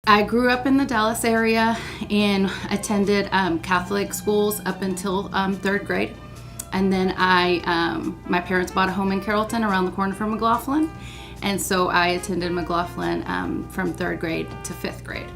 I grew up in the Dallas area and attended Catholic schools up until 3rd grade. And then my parents bought a home in Carrollton around the corner from McLaughlin. And so I attended McLaughlin from 3rd grade to 5th grade.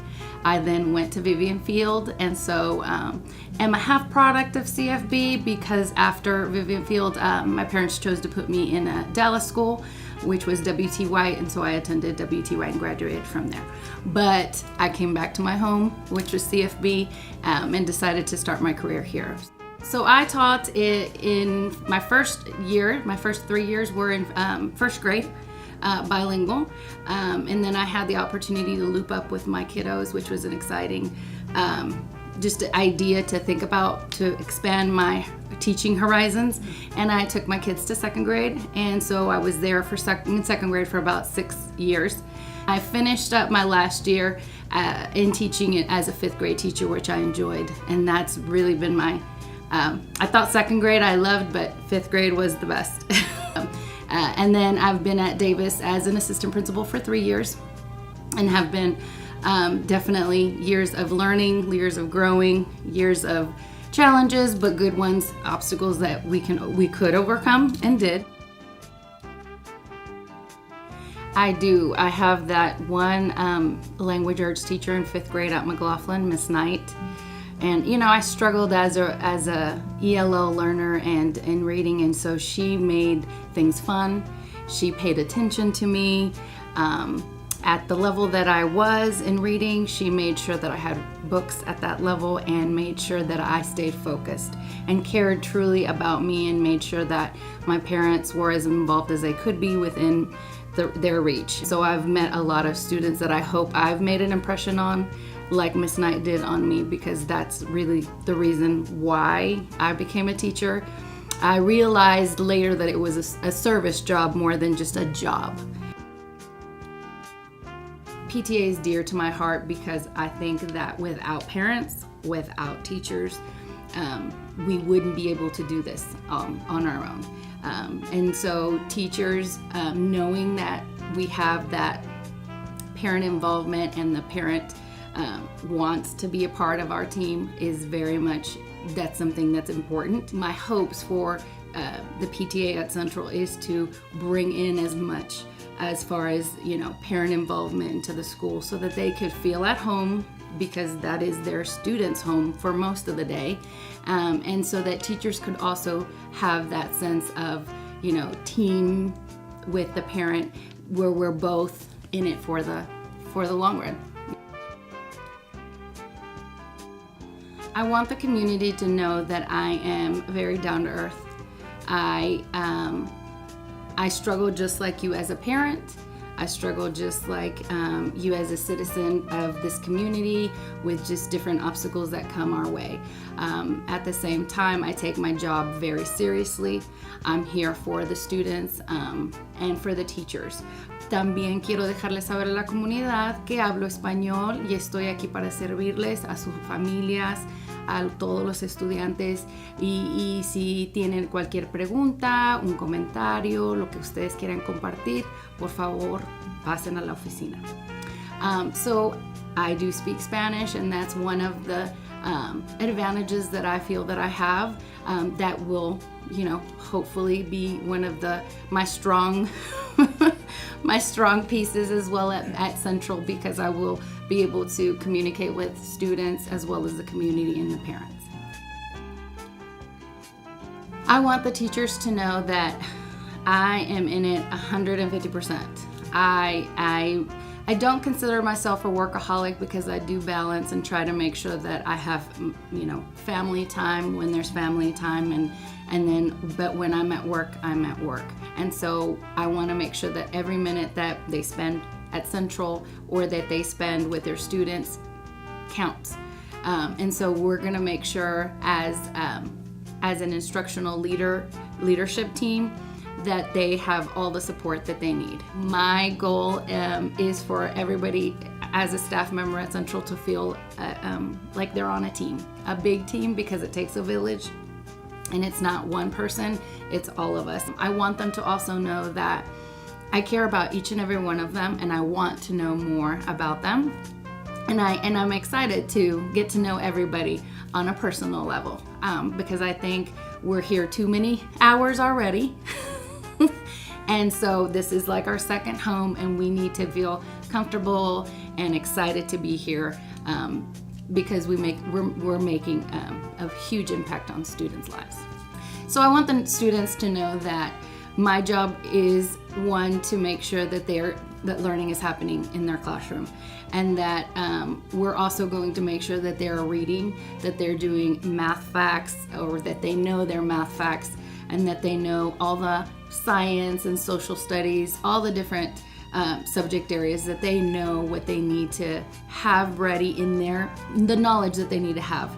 I then went to Vivian Field, and so am a half product of CFB because after Vivian Field, my parents chose to put me in a Dallas school, which was WT White, and so I attended WT White and graduated from there. But I came back to my home, which was CFB, and decided to start my career here. So I taught in my first year. My first 3 years were in 1st grade. Bilingual, and then I had the opportunity to loop up with my kiddos, which was an exciting just an idea to think about to expand my teaching horizons. And I took my kids to 2nd grade, and so I was there for second grade for about 6 years. I finished up my last year in teaching it as a 5th grade teacher, which I enjoyed, and that's really been my I thought 2nd grade I loved, but 5th grade was the best. And then I've been at Davis as an assistant principal for 3 years and have been definitely years of learning, years of growing, years of challenges, but good ones, obstacles that we could overcome and did. I do. I have that one language arts teacher in 5th grade at McLaughlin, Miss Knight. And I struggled as a ELO learner and in reading, and so she made things fun. She paid attention to me. At the level that I was in reading, she made sure that I had books at that level and made sure that I stayed focused and cared truly about me and made sure that my parents were as involved as they could be within their reach. So I've met a lot of students that I hope I've made an impression on, like Miss Knight did on me, because that's really the reason why I became a teacher. I realized later that it was a service job more than just a job. PTA is dear to my heart because I think that without parents, without teachers, we wouldn't be able to do this on our own. And so teachers, knowing that we have that parent involvement and the parent wants to be a part of our team is very much, that's something that's important. My hopes for the PTA at Central is to bring in as much as far as parent involvement into the school so that they could feel at home, because that is their students' home for most of the day, and so that teachers could also have that sense of team with the parent where we're both in it for the long run. I want the community to know that I am very down to earth. I struggle just like you as a parent. I struggle just like you as a citizen of this community with just different obstacles that come our way. At the same time, I take my job very seriously. I'm here for the students and for the teachers. También quiero dejarles saber a la comunidad que hablo español y estoy aquí para servirles a sus familias, a todos los estudiantes, y si tienen cualquier pregunta, un comentario, lo que ustedes quieran compartir, por favor, pasen a la oficina. So I do speak Spanish, and that's one of the advantages that I feel that I have that will, hopefully be one of my strong my strong pieces as well at Central, because I will be able to communicate with students as well as the community and the parents. I want the teachers to know that I am in it 150%. I don't consider myself a workaholic because I do balance and try to make sure that I have, family time when there's family time, but when I'm at work, I'm at work. And so I want to make sure that every minute that they spend at Central or that they spend with their students counts. And so we're going to make sure as an instructional leadership team that they have all the support that they need. My goal is for everybody as a staff member at Central to feel like they're on a team, a big team, because it takes a village, and it's not one person, it's all of us. I want them to also know that I care about each and every one of them, and I want to know more about them. And I'm excited to get to know everybody on a personal level, because I think we're here too many hours already. And so this is like our second home, and we need to feel comfortable and excited to be here, because we're making a huge impact on students' lives. So I want the students to know that my job is, one, to make sure that that learning is happening in their classroom, and that we're also going to make sure that they're reading, that they're doing math facts, or that they know their math facts, and that they know all the science and social studies, all the different subject areas, that they know what they need to have ready in the knowledge that they need to have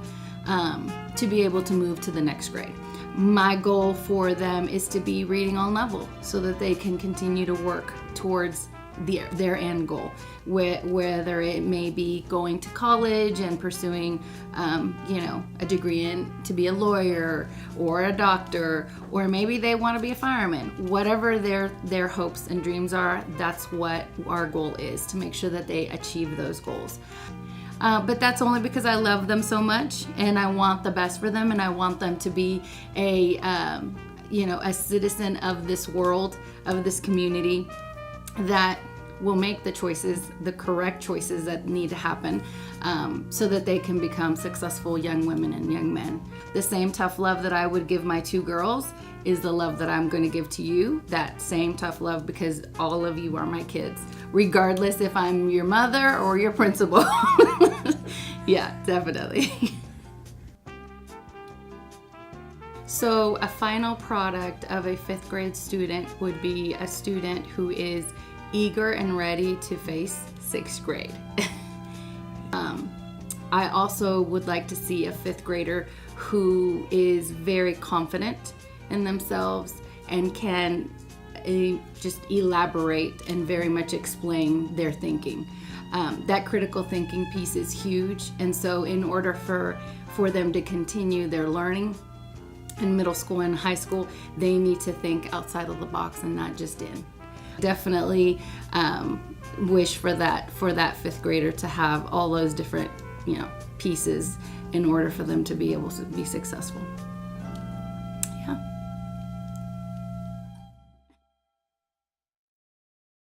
to be able to move to the next grade. My goal for them is to be reading on level so that they can continue to work towards their end goal, whether it may be going to college and pursuing a degree to be a lawyer or a doctor, or maybe they want to be a fireman. Whatever their hopes and dreams are, that's what our goal is, to make sure that they achieve those goals. But that's only because I love them so much, and I want the best for them, and I want them to be a citizen of this world, of this community, that will make the correct choices that need to happen, so that they can become successful young women and young men. The same tough love that I would give my two girls is the love that I'm going to give to you, that same tough love, because all of you are my kids, regardless if I'm your mother or your principal. Yeah, definitely. So a final product of a 5th grade student would be a student who is eager and ready to face 6th grade. I also would like to see a 5th grader who is very confident in themselves and can just elaborate and very much explain their thinking. That critical thinking piece is huge, and so in order for them to continue their learning in middle school and high school, they need to think outside of the box and not just in. Definitely wish for that 5th grader to have all those different pieces in order for them to be able to be successful.